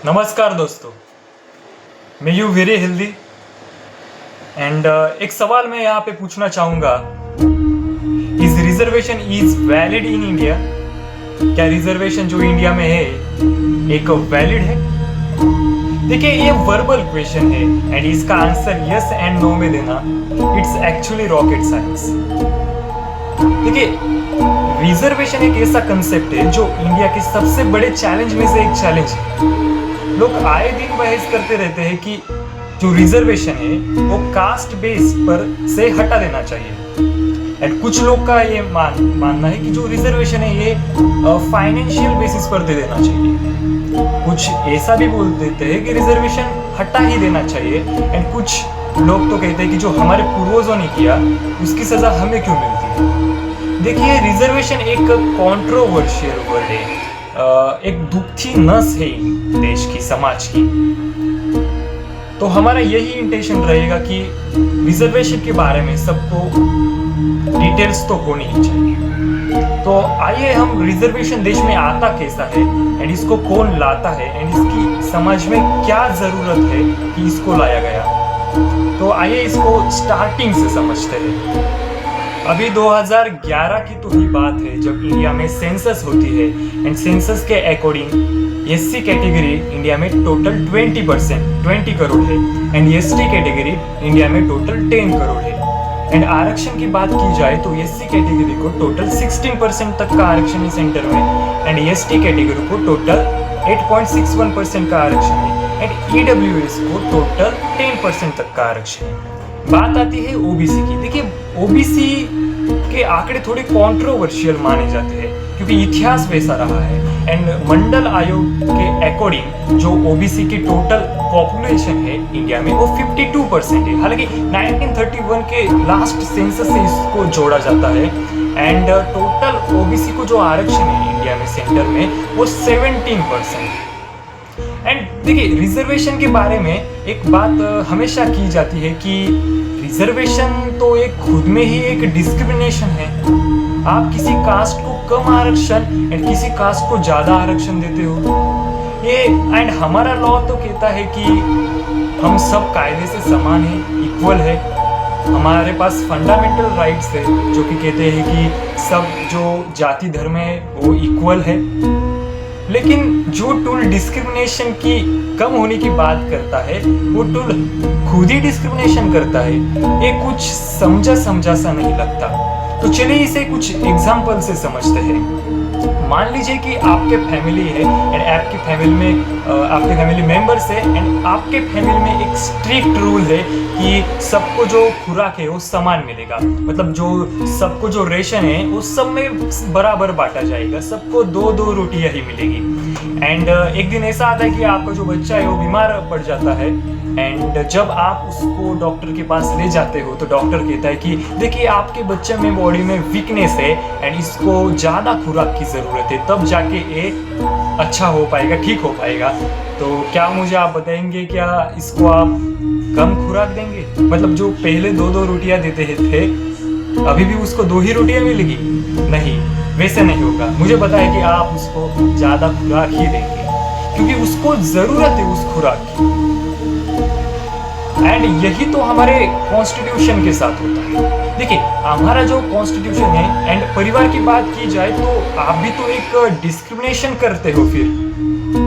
नमस्कार दोस्तों, मैं यू वेरी हेल्दी एंड एक सवाल मैं यहाँ पे पूछना चाहूँगा। Is reservation is valid in India? क्या रिजर्वेशन जो इंडिया में है एक वैलिड है? देखिए, ये वर्बल क्वेश्चन है एंड इसका आंसर यस एंड नो में देना इट्स एक्चुअली रॉकेट साइंस। देखिए, रिजर्वेशन एक ऐसा कंसेप्ट है जो इंडिया के सबसे बड़े चैलेंज में से एक चैलेंज है। लोग आए दिन बहस करते रहते हैं कि जो रिजर्वेशन है वो कास्ट बेस पर से हटा देना चाहिए एंड कुछ लोग का ये मानना है कि जो रिजर्वेशन है ये फाइनेंशियल बेसिस पर दे देना चाहिए। कुछ ऐसा भी बोल देते हैं कि रिजर्वेशन हटा ही देना चाहिए एंड कुछ लोग तो कहते हैं कि जो हमारे पूर्वजों ने किया उसकी सजा हमें क्यों मिलती है। देखिए, रिजर्वेशन एक कॉन्ट्रोवर्शियल वर्ड है, एक दुखती नस है देश की, समाज की। तो हमारा यही इंटेंशन रहेगा कि रिजर्वेशन के बारे में सबको डिटेल्स तो होनी ही चाहिए। तो आइए हम रिजर्वेशन देश में आता कैसा है एंड इसको कौन लाता है एंड इसकी समाज में क्या जरूरत है कि इसको लाया गया। तो आइए इसको स्टार्टिंग से समझते हैं। अभी 2011 की तो ही बात है जब इंडिया में सेंसस होती है एंड सेंसस के अकॉर्डिंग एससी कैटेगरी इंडिया में टोटल 20 करोड़ है एंड एसटी कैटेगरी इंडिया में टोटल 10 करोड़ है। एंड आरक्षण की बात की जाए तो एससी कैटेगरी को टोटल 16% तक का आरक्षण है सेंटर में एंड एसटी कैटेगरी को टोटल 8.61% का आरक्षण है एंड ईडब्ल्यूएस को टोटल 10% तक का आरक्षण है। बात आती है ओबीसी की। देखिए, ओबीसी के आंकड़े थोड़े कंट्रोवर्शियल माने जाते हैं क्योंकि इतिहास वैसा रहा है एंड मंडल आयोग के अकॉर्डिंग जो ओबीसी की टोटल पॉपुलेशन है इंडिया में वो 52% है। हालांकि 1931 के लास्ट सेंसस से इसको जोड़ा जाता है एंड टोटल ओबीसी को जो आरक्षण है इंडिया में सेंटर में वो 17% है। एंड देखिए, रिजर्वेशन के बारे में एक बात हमेशा की जाती है कि रिजर्वेशन तो एक खुद में ही एक डिस्क्रिमिनेशन है। आप किसी कास्ट को कम आरक्षण एंड किसी कास्ट को ज्यादा आरक्षण देते हो ये, एंड हमारा लॉ तो कहता है कि हम सब कायदे से समान है, इक्वल है। हमारे पास फंडामेंटल राइट्स है जो कि कहते हैं कि सब जो जाति धर्म है वो इक्वल है। लेकिन जो टूल डिस्क्रिमिनेशन की कम होने की बात करता है वो टूल खुद ही डिस्क्रिमिनेशन करता है। ये कुछ समझा सा नहीं लगता। तो चलिए इसे कुछ एग्जाम्पल से समझते हैं। मान लीजिए कि आपके फैमिली है एंड आपकी फैमिली में आपके फैमिली मेंबर्स है एंड आपके फैमिली में एक स्ट्रिक्ट रूल है कि सबको जो खुराक है वो समान मिलेगा। मतलब जो सबको जो रेशन है वो सब में बराबर बांटा जाएगा, सबको दो रोटियां ही मिलेगी। एंड एक दिन ऐसा आता है कि आपका जो बच्चा है वो बीमार पड़ जाता है एंड जब आप उसको डॉक्टर के पास ले जाते हो तो डॉक्टर कहता है कि देखिए, आपके बच्चे में बॉडी में वीकनेस है एंड इसको ज़्यादा खुराक की ज़रूरत है, तब जाके ये अच्छा हो पाएगा, ठीक हो पाएगा। तो क्या मुझे आप बताएंगे क्या इसको आप कम खुराक देंगे? मतलब जो पहले दो रोटियां देते थे अभी भी उसको 2 ही रोटियां मिलेगी? नहीं, वैसे नहीं होगा। मुझे बताया कि आप उसको ज़्यादा खुराक ही देंगे क्योंकि उसको ज़रूरत है उस खुराक की। एंड यही तो हमारे कॉन्स्टिट्यूशन के साथ होता है। देखिए, हमारा जो कॉन्स्टिट्यूशन है एंड परिवार की बात की जाए तो आप भी तो एक डिस्क्रिमिनेशन करते हो फिर,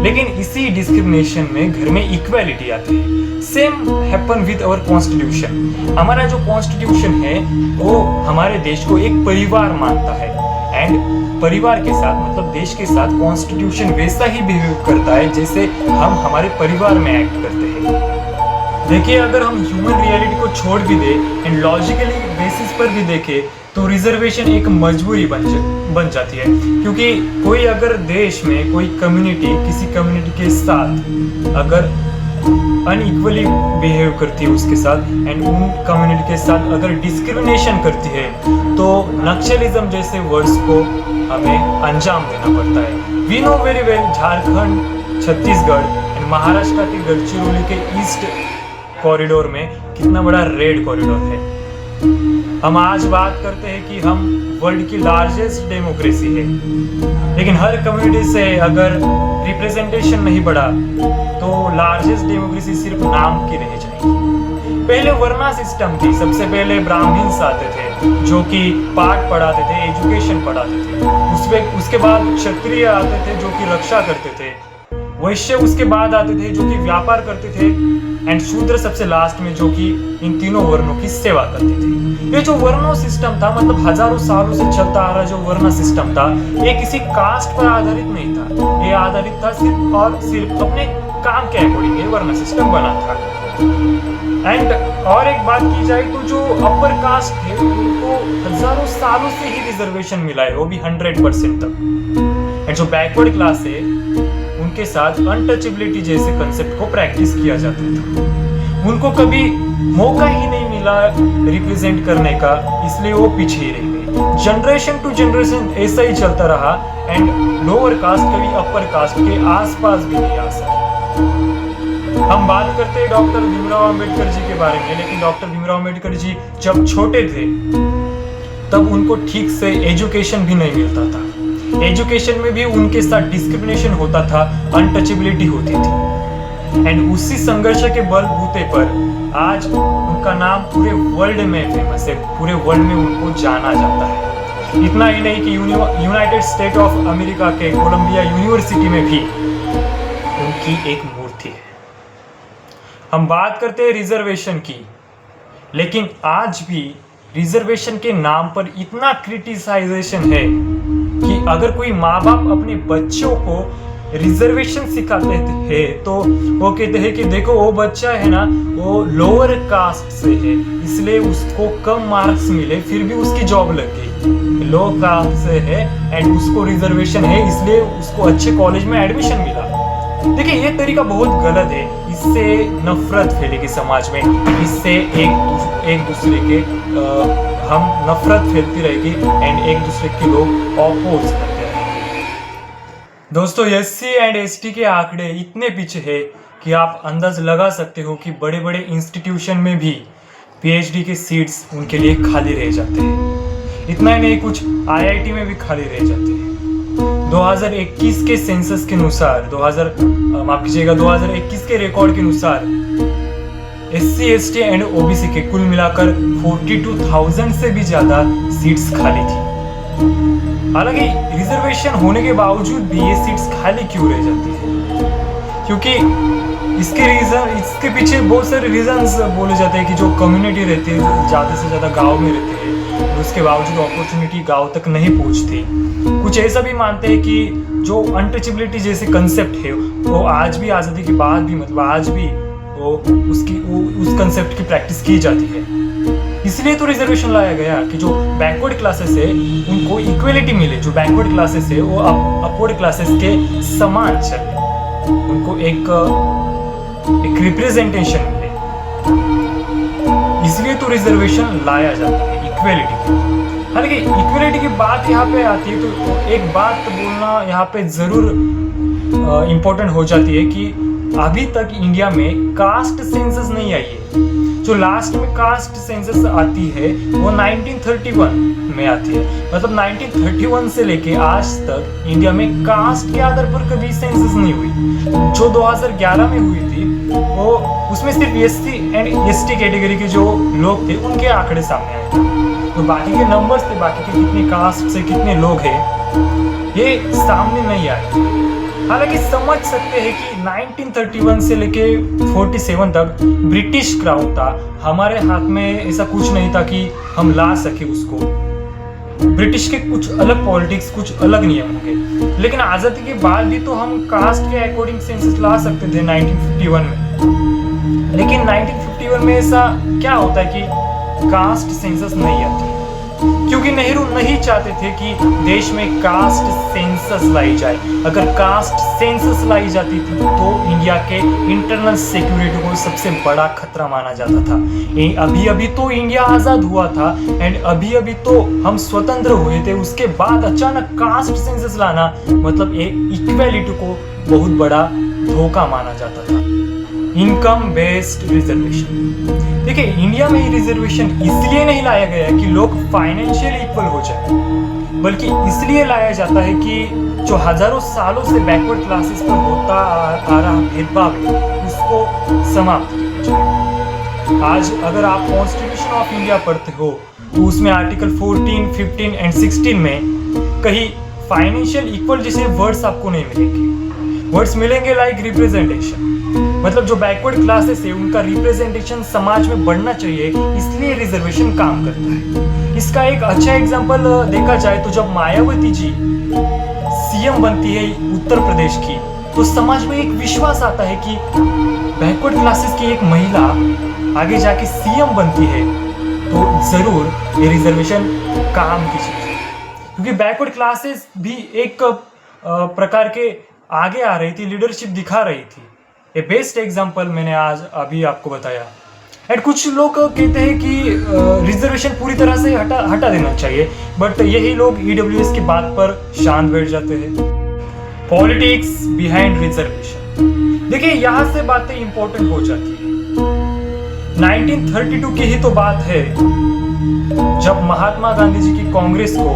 लेकिन इसी डिस्क्रिमिनेशन में घर में इक्वालिटी आती है। Same happen with our constitution. हमारा जो कॉन्स्टिट्यूशन है वो हमारे देश को एक परिवार मानता है एंड परिवार के साथ मतलब देश के साथ कॉन्स्टिट्यूशन वैसा ही बिहेव करता है जैसे हम हमारे परिवार में एक्ट करते हैं। देखिए, अगर हम ह्यूमन रियलिटी को छोड़ भी दें एंड लॉजिकली बेसिस पर भी देखें तो रिजर्वेशन एक मजबूरी बन जाती है क्योंकि कोई अगर देश में कोई कम्युनिटी किसी कम्युनिटी के साथ अगर अनइक्वली बिहेव करती है उसके साथ एंड उन कम्युनिटी के साथ अगर डिस्क्रिमिनेशन करती है तो नक्सलिज्म जैसे वर्ड्स को हमें अंजाम देना पड़ता है। We know very well, Jharkhand, Chhattisgarh and Maharashtra के गढ़चिरौली के ईस्ट कॉरिडोर में कितना बड़ा रेड कॉरिडोर है। हम आज बात करते हैं कि हम वर्ल्ड की लार्जेस्ट डेमोक्रेसी है, लेकिन हर कम्युनिटी से अगर रिप्रेजेंटेशन नहीं बढ़ा तो लार्जेस्ट डेमोक्रेसी सिर्फ नाम की रह जाएगी। पहले वर्णा सिस्टम थी, सबसे पहले ब्राह्मण्स आते थे जो कि पाठ पढ़ाते थे, एजुकेशन पढ़ाते थे। उसके बाद क्षत्रिय आते थे जो कि रक्षा करते थे, वैश्य उसके बाद आते थे जो कि व्यापार करते थे, एंड शूद्र सबसे लास्ट में जो कि इन तीनों वर्णों की सेवा करते थे। ये जो वर्णों सिस्टम था, मतलब हजारों सालों से चलता आ रहा जो वर्ण सिस्टम था, ये किसी कास्ट पर आधारित नहीं था, ये आधारित था सिर्फ और सिर्फ अपने काम के अकॉर्डिंग ये वर्ण सिस्टम बना था। एंड और एक बात की जाए तो जो अपर कास्ट थे उनको हजारों सालों से ही रिजर्वेशन मिला है, वो भी 100% तक। एंड जो बैकवर्ड क्लास है उनके साथ अनटचेबिलिटी जैसे कंसेप्ट को प्रैक्टिस किया जाता था। उनको कभी मौका ही नहीं मिला रिप्रेजेंट करने का, इसलिए वो पीछे ही रह गए। जनरेशन टू जनरेशन ऐसा ही चलता रहा एंड लोअर कास्ट कभी अपर कास्ट के आसपास भी नहीं आ सके। हम बात करते हैं डॉक्टर भीमराव अंबेडकर जी के बारे में, लेकिन डॉक्टर भीमराव अंबेडकर जी जब छोटे थे तब उनको ठीक से एजुकेशन भी नहीं मिलता था। एजुकेशन में भी उनके साथ डिस्क्रिमिनेशन होता था, अनटचेबिलिटी होती थी। एंड उसी संघर्ष के बलबूते पर आज उनका नाम पूरे वर्ल्ड में फेमस है, पूरे वर्ल्ड में उनको जाना जाता है। इतना ही नहीं कि यूनाइटेड स्टेट ऑफ अमेरिका के कोलंबिया यूनिवर्सिटी में भी उनकी एक मूर्ति है। हम बात करते हैं रिजर्वेशन की, लेकिन आज भी रिजर्वेशन के नाम पर इतना क्रिटिसाइजेशन है कि अगर कोई माँ बाप अपने बच्चों को रिजर्वेशन सिखाते हैं तो वो कहते हैं कि देखो वो बच्चा है ना, वो लोअर कास्ट से है इसलिए उसको कम मार्क्स मिले फिर भी उसकी जॉब लग गई, लो कास्ट से है एंड उसको रिजर्वेशन है इसलिए उसको अच्छे कॉलेज में एडमिशन मिला। देखिए ये तरीका बहुत गलत है, इससे नफरत फैलेगी समाज में, इससे एक दूसरे के हम नफरत फैलती रहेगी एंड एक दूसरे के लोग ऑपोज करते रहेंगे। दोस्तों एससी एंड एसटी के आंकड़े इतने पीछे है कि आप अंदाज लगा सकते हो कि बड़े बड़े इंस्टीट्यूशन में भी पीएचडी के सीट्स उनके लिए खाली रह जाते हैं। इतना ही नहीं, कुछ आईआईटी में भी खाली रह जाते हैं। 2021 के सेंसस के अनुसार 2021 के रिकॉर्ड के अनुसार एससी एसटी एंड ओबीसी के कुल मिलाकर 42,000 से भी ज्यादा सीट्स खाली थी। हालांकि रिजर्वेशन होने के बावजूद भी ये सीट्स खाली क्यों रह जाती है? क्योंकि इसके पीछे बहुत सारे रीजंस बोले जाते हैं कि जो कम्युनिटी रहती है ज़्यादा से ज़्यादा गांव में रहती है, उसके बावजूद अपॉर्चुनिटी गांव तक नहीं पहुंचती। कुछ ऐसा भी मानते हैं कि जो अनटचेबिलिटी जैसे कंसेप्ट है वो आज भी आज़ादी के बाद भी मतलब आज भी उस कंसेप्ट की प्रैक्टिस की जाती है। इसलिए तो रिजर्वेशन लाया गया कि जो बैकवर्ड क्लासेस है उनको इक्वलिटी मिले, जो बैकवर्ड क्लासेस है वो अपवर्ड क्लासेस के समान चले, उनको एक रिप्रेजेंटेशन मिले। इसलिए तो रिजर्वेशन लाया जाता है इक्वलिटी की। हालांकि इक्वलिटी की बात यहाँ पे आती है तो एक बात बोलना यहाँ पे जरूर इम्पोर्टेंट हो जाती है कि अभी तक इंडिया में कास्ट सेंसस नहीं आई है। जो लास्ट में कास्ट सेंसस आती है वो 1931 में आती है, मतलब 1931 से लेके आज तक इंडिया में कास्ट के आधार पर कभी सेंसस नहीं हुई। जो 2011 में हुई थी वो उसमें सिर्फ एससी एंड एसटी कैटेगरी के जो लोग थे उनके आंकड़े सामने आए थे, तो बाकी के नंबर्स थे, बाकी के कितने कास्ट से कितने लोग हैं ये सामने नहीं आए। हालांकि समझ सकते हैं कि 1931 से लेके 47 तक ब्रिटिश क्राउन था, हमारे हाथ में ऐसा कुछ नहीं था कि हम ला सके उसको। ब्रिटिश के कुछ अलग पॉलिटिक्स, कुछ अलग नियम होंगे, लेकिन आज़ादी के बाद भी तो हम कास्ट के अकॉर्डिंग सेंसस ला सकते थे 1951 में। लेकिन 1951 में ऐसा क्या होता है कि कास्ट सेंसस नहीं आती, क्योंकि नेहरू नहीं चाहते थे कि देश में कास्ट सेंसस लाई जाए। अगर कास्ट सेंसस लाई जाती थी तो इंडिया के इंटरनल सिक्योरिटी को सबसे बड़ा खतरा माना जाता था। अभी अभी तो इंडिया आजाद हुआ था एंड अभी अभी तो हम स्वतंत्र हुए थे, उसके बाद अचानक कास्ट सेंसस लाना मतलब इक्वालिटी को बहुत बड़ा धोखा माना जाता था। इनकम बेस्ड रिजर्वेशन, देखिए इंडिया में रिजर्वेशन इसलिए नहीं लाया गया कि लोग फाइनेंशियली इक्वल हो जाए, बल्कि इसलिए लाया जाता है कि जो हजारों सालों से बैकवर्ड क्लासेस पर होता आ रहा भेदभाव है उसको समाप्त किया जाए। आज अगर आप कॉन्स्टिट्यूशन ऑफ इंडिया पढ़ते हो तो उसमें आर्टिकल 14, 15 एंड 16 में कहीं फाइनेंशियल इक्वल जैसे वर्ड्स आपको नहीं मिलेंगे। वर्ड्स मिलेंगे लाइक रिप्रेजेंटेशन, मतलब जो बैकवर्ड क्लासेस है उनका रिप्रेजेंटेशन समाज में बढ़ना चाहिए, इसलिए रिजर्वेशन काम करता है। इसका एक अच्छा एग्जांपल देखा जाए तो जब मायावती जी सीएम बनती है उत्तर प्रदेश की, तो समाज में एक विश्वास आता है कि बैकवर्ड क्लासेस की एक महिला आगे जाके सीएम बनती है तो जरूर ये रिजर्वेशन काम की चीज है, क्योंकि बैकवर्ड क्लासेस भी एक प्रकार के आगे आ रही थी, लीडरशिप दिखा रही थी। ये बेस्ट एग्जांपल मैंने आज अभी आपको बताया। एंड कुछ लोग कहते हैं कि रिजर्वेशन पूरी तरह से हटा देना चाहिए, बट यही लोग ईडब्ल्यूएस की बात पर शांत बैठ जाते हैं। पॉलिटिक्स बिहाइंड रिजर्वेशन, देखिए यहाँ से बातें इंपॉर्टेंट हो जाती है। 1932 की ही तो बात है जब महात्मा गांधी जी की कांग्रेस को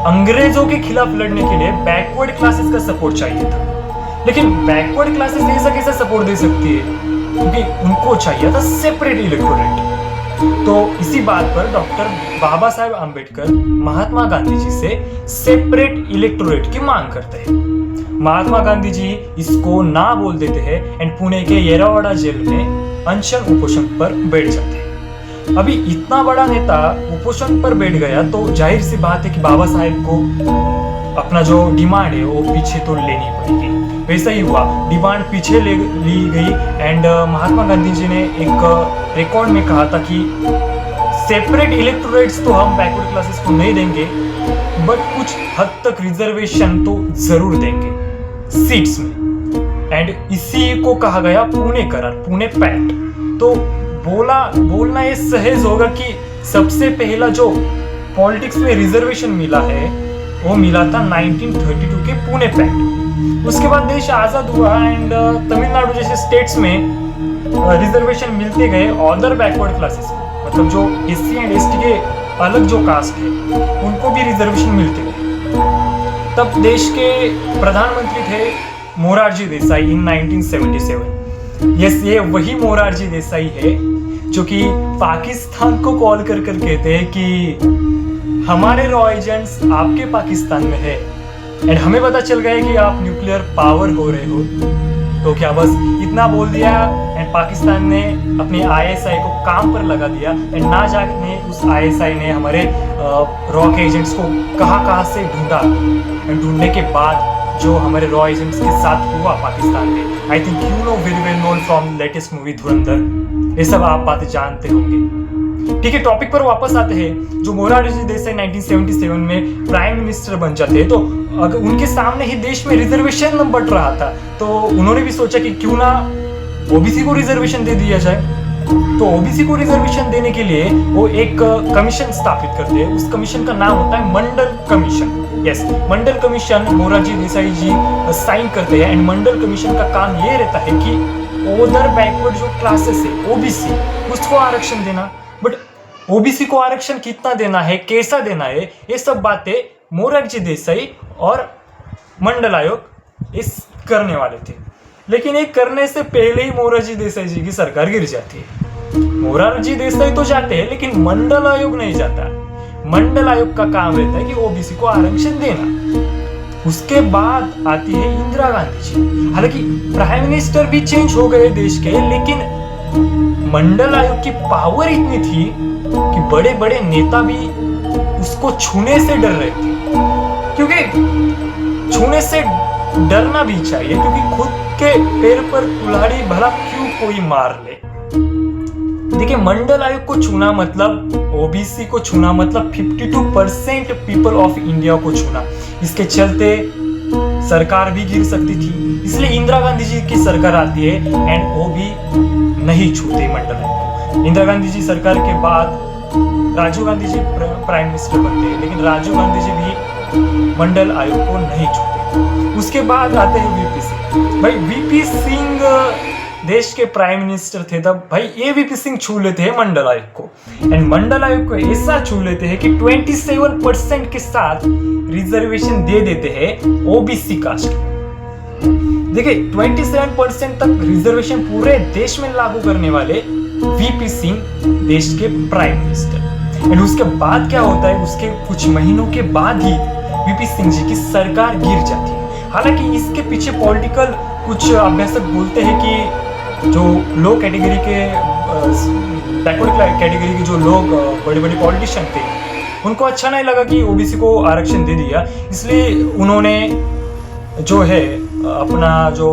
अंग्रेजों के खिलाफ लड़ने के लिए बैकवर्ड क्लासेस का सपोर्ट चाहिए था, लेकिन बैकवर्ड क्लासेस ऐसा कैसा सपोर्ट दे सकती है, क्योंकि उनको चाहिए था सेपरेट इलेक्टोरेट। तो इसी बात पर डॉक्टर बाबा साहेब आम्बेडकर महात्मा गांधी जी से सेपरेट इलेक्टोरेट की मांग करते हैं। महात्मा गांधी जी इसको ना बोल देते हैं एंड पुणे के येरावाड़ा जेल में अनशन उपोषण पर बैठ जाते हैं। अभी इतना बड़ा नेता उपोषण पर बैठ गया तो जाहिर सी बात है कि बाबा साहेब को अपना जो डिमांड है वो पीछे तो लेनी पड़ेगी। वैसा ही हुआ, डिमांड पीछे ली गई एंड महात्मा गांधी जी ने एक रिकॉर्ड में कहा था कि सेपरेट इलेक्टोरेट्स तो हम बैकवर्ड क्लासेस को नहीं देंगे, बट कुछ हद तक रिजर्वेशन तो जरूर देंगे सीट्स में। एंड इसी को कहा गया पुणे करार, पुणे पैक्ट। तो बोलना ये सहज होगा कि सबसे पहला जो पॉलिटिक्स में रिजर्वेशन मिला है वो मिला था 1932 के पुणे पैक्ट। उसके बाद देश आजाद हुआ एंड तमिलनाडु जैसे स्टेट्स में रिजर्वेशन मिलते गए अदर बैकवर्ड क्लासेस को, मतलब जो एससी एंड एसटी के अलग जो कास्ट है उनको भी रिजर्वेशन मिलते गए। तब देश के प्रधानमंत्री थे मोरारजी देसाई इन 1977। यस, ये वही मोरारजी देसाई है जो कि पाकिस्तान को कॉल कर कहते हैं कि हमारे रॉ एजेंट्स आपके पाकिस्तान में है एंड हमें पता चल गया कि आप न्यूक्लियर पावर हो रहे हो। तो क्या बस इतना बोल दिया एंड पाकिस्तान ने अपनी आईएसआई को काम पर लगा दिया एंड ना जाने उस आईएसआई ने हमारे रॉ के एजेंट्स को कहाँ से ढूंढा एंड ढूंढने के बाद जो हमारे रॉ एजेंट्स के साथ हुआ पाकिस्तान में, I think you know very well known from latest movie धुरंधर। ये सब आप बातें जानते होंगे। ठीक है, टॉपिक पर वापस आते हैं। जो मोरारजी देसाई 1977 में प्राइम मिनिस्टर बन जाते हैं तो अगर उनके सामने ही देश में रिजर्वेशन बढ़ रहा था तो उन्होंने भी सोचा कि क्यों ना ओबीसी को रिजर्वेशन दे दिया जाए। तो ओबीसी को रिजर्वेशन देने के लिए वो एक कमीशन स्थापित करते हैं। उस कमीशन का नाम होता है मंडल कमीशन। यस, मंडल कमीशन मोरारजी देसाई जी साइन करते हैं एंड मंडल कमीशन का काम ये रहता है कि अदर बैकवर्ड जो क्लासेस है ओबीसी उसको आरक्षण देना। बट ओबीसी को आरक्षण कितना देना है, कैसा देना है, ये सब बातें मोरारजी देसाई और मंडल आयोग इस करने वाले थे। लेकिन ये करने से पहले ही मोरारजी देसाई जी की सरकार गिर जाती है। मोरारजी देसाई तो जाते हैं लेकिन मंडल आयोग नहीं जाता। मंडल आयोग का काम रहता है कि ओबीसी को आरक्षण देना। उसके बाद आती है इंदिरा गांधी जी। हालांकि प्राइम मिनिस्टर भी चेंज हो गए देश के, लेकिन मंडल आयोग की पावर इतनी थी कि बड़े बड़े नेता भी उसको छूने से डर रहे थे, क्योंकि छूने से डरना भी चाहिए, क्योंकि खुद के पैर पर कुल्हाड़ी भला क्यों कोई मार ले। देखिए, मंडल आयोग को छूना मतलब ओबीसी को छूना मतलब 52% पीपल ऑफ इंडिया को छूना। इसके चलते सरकार भी गिर सकती थी, इसलिए इंदिरा गांधी जी की सरकार आती है एंड वो भी नहीं छूते मंडल आयोग को। इंदिरा गांधी जी सरकार के बाद राजीव गांधी जी प्राइम मिनिस्टर बनते हैं, लेकिन राजीव गांधी जी भी मंडल आयोग को नहीं छूते। उसके बाद आते हैं वीपी सिंह। भाई वीपी सिंह देश के प्राइम मिनिस्टर थे तब भाई एवीपी सिंह छू लेते हैं मंडल आयोग को, एंड मंडल आयोग को ऐसा छू लेते हैं कि 27% के साथ रिजर्वेशन दे देते हैं ओबीसी कास्ट को। देखिए 27% तक रिजर्वेशन पूरे देश में लागू करने वाले वीपी सिंह देश के प्राइम मिनिस्टर, एंड उसके बाद क्या होता है, उसके कुछ महीनों के बाद ही वीपी सिंह जी की सरकार गिर जाती है। हालांकि इसके पीछे पॉलिटिकल कुछ अभ्यासक बोलते हैं कि जो लो कैटेगरी के बैकवर्ड कैटेगरी के जो लोग बड़े बड़े पॉलिटिशियन थे उनको अच्छा नहीं लगा कि ओबीसी को आरक्षण दे दिया, इसलिए उन्होंने जो है अपना जो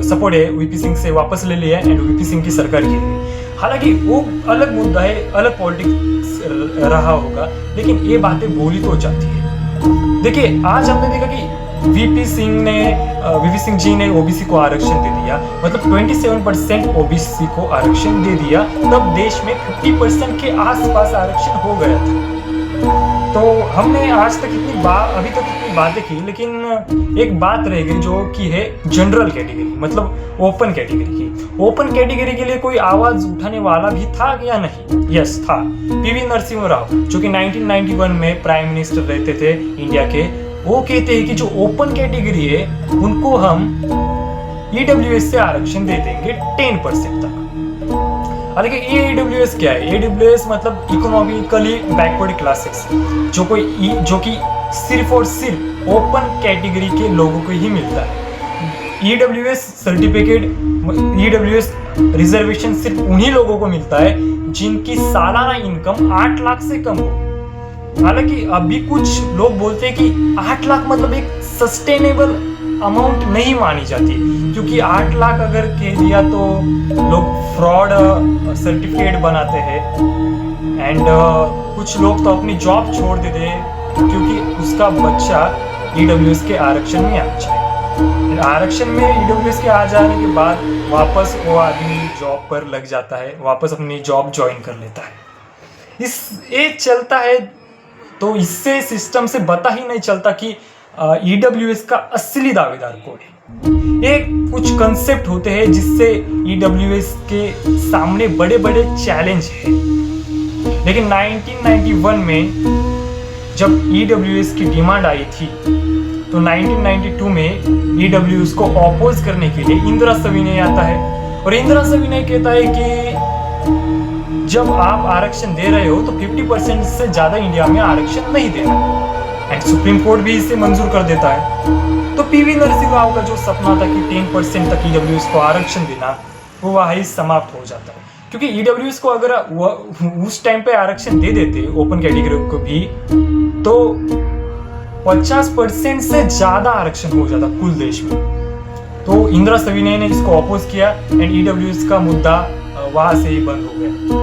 सपोर्ट है वीपी सिंह से वापस ले लिया एंड वीपी सिंह की सरकार गिर गई। हालांकि वो अलग मुद्दा है, अलग पॉलिटिक्स रहा होगा, लेकिन ये बातें बोली तो जाती है। देखिए आज हमने देखा कि वीपी सिंह जी ने ओबीसी को आरक्षण दे दिया, मतलब 27% ओबीसी को आरक्षण दे दिया, तब देश में 50% के आसपास आरक्षण हो गया था। तो हमने आज तक अभी तक इतनी बातें की, लेकिन एक बात रह गई जो कि है जनरल कैटेगरी, मतलब ओपन कैटेगरी की। ओपन कैटेगरी के लिए कोई आवाज उठाने वाला भी था या नहीं? यस था, पीवी नरसिम्हा राव, जो कि 1991 में प्राइम मिनिस्टर रहते थे इंडिया के। वो कहते हैं कि जो ओपन कैटेगरी है उनको हम ईडब्ल्यूएस से आरक्षण दे देंगे 10% तक। हालांकि ये ईडब्ल्यूएस क्या है? ईडब्ल्यूएस मतलब इकोनॉमिकली बैकवर्ड क्लासेस, जो कि सिर्फ और सिर्फ ओपन कैटेगरी के लोगों को ही मिलता है। ईडब्ल्यूएस सर्टिफिकेट, ईडब्ल्यूएस रिजर्वेशन सिर्फ उन्हीं लोगों को मिलता है जिनकी सालाना इनकम 8 लाख से कम हो। हालांकि अभी कुछ लोग बोलते हैं कि 8 लाख मतलब एक सस्टेनेबल अमाउंट नहीं मानी जाती, क्योंकि 8 लाख अगर कह दिया तो लोग फ्रॉड सर्टिफिकेट बनाते हैं, एंड कुछ लोग तो अपनी जॉब छोड़ देते हैं क्योंकि उसका बच्चा ईडब्ल्यूएस के आरक्षण में आ जाए। आरक्षण में ईडब्ल्यूएस के आ जाने के बाद वापस वो आदमी जॉब पर लग जाता है, वापस अपनी जॉब ज्वाइन कर लेता है। ये चलता है, तो इससे सिस्टम से पता ही नहीं चलता कि ईडब्ल्यूएस का असली दावेदार कौन है। एक कुछ कंसेप्ट होते हैं जिससे ईडब्ल्यूएस के सामने बड़े बड़े चैलेंज है, लेकिन 1991 में जब ईडब्ल्यूएस की डिमांड आई थी तो 1992 में ईडब्ल्यूएस को ऑपोज करने के लिए इंदिरा सविनय आता है, और इंदिरा सविनय कहता है कि जब आप आरक्षण दे रहे हो तो 50% से ज्यादा इंडिया में आरक्षण नहीं देना, एंड सुप्रीम कोर्ट भी इसे मंजूर कर देता है। तो पीवी नरसिम्हा राव का जो सपना था कि 10% तक ईडब्ल्यूएस को आरक्षण देना, वो वहीं समाप्त हो जाता है, क्योंकि ईडब्ल्यूएस को अगर उस टाइम पे आरक्षण दे देते ओपन कैटेगरी को भी, तो 50% से ज्यादा आरक्षण हो जाता कुल देश में। तो इंदिरा सविनय ने इसको अपोज किया एंड ईडब्ल्यूएस का मुद्दा वहां से ही बंद हो गया।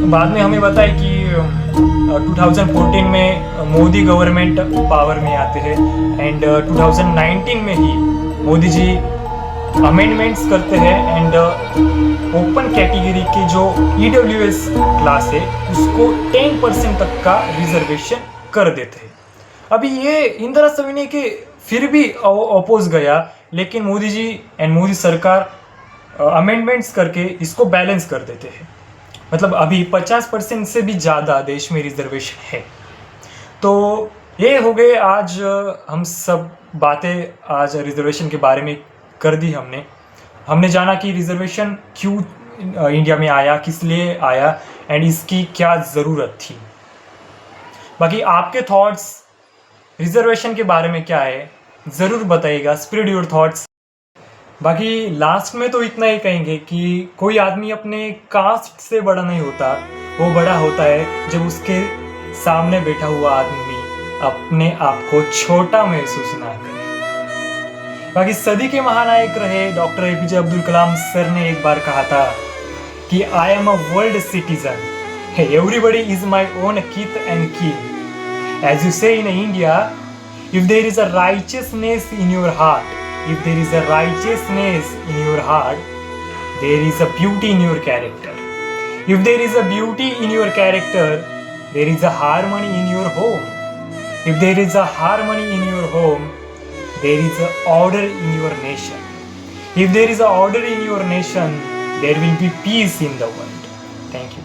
बाद में हमें बताया कि 2014 में मोदी गवर्नमेंट पावर में आते हैं, एंड 2019 में ही मोदी जी अमेंडमेंट्स करते हैं एंड ओपन कैटेगरी के जो ईडब्ल्यूएस क्लास है उसको 10% तक का रिजर्वेशन कर देते हैं। अभी ये इंदिरा सविनय के फिर भी अपोज गया, लेकिन मोदी जी एंड मोदी सरकार अमेंडमेंट्स करके इसको बैलेंस कर देते हैं। मतलब अभी 50% से भी ज़्यादा देश में रिजर्वेशन है। तो ये हो गए आज हम सब बातें आज रिजर्वेशन के बारे में कर दी हमने जाना कि रिजर्वेशन क्यों इंडिया में आया, किस लिए आया, एंड इसकी क्या ज़रूरत थी। बाकी आपके थॉट्स रिजर्वेशन के बारे में क्या है ज़रूर बताइएगा, स्प्रेड योर थॉट्स। बाकी लास्ट में तो इतना ही कहेंगे कि कोई आदमी अपने कास्ट से बड़ा नहीं होता, वो बड़ा होता है जब उसके सामने बैठा हुआ आदमी अपने आप को छोटा महसूस ना करे। बाकी सदी के महानायक रहे doctor APJ Abdul Kalam sir ने एक बार कहा था कि I am a world citizen, everybody is my own kith and kin. As you say in India, if there is a righteousness in your heart, if there is a righteousness in your heart, there is a beauty in your character. If there is a beauty in your character, there is a harmony in your home. If there is a harmony in your home, there is a order in your nation. If there is a order in your nation, there will be peace in the world. Thank you.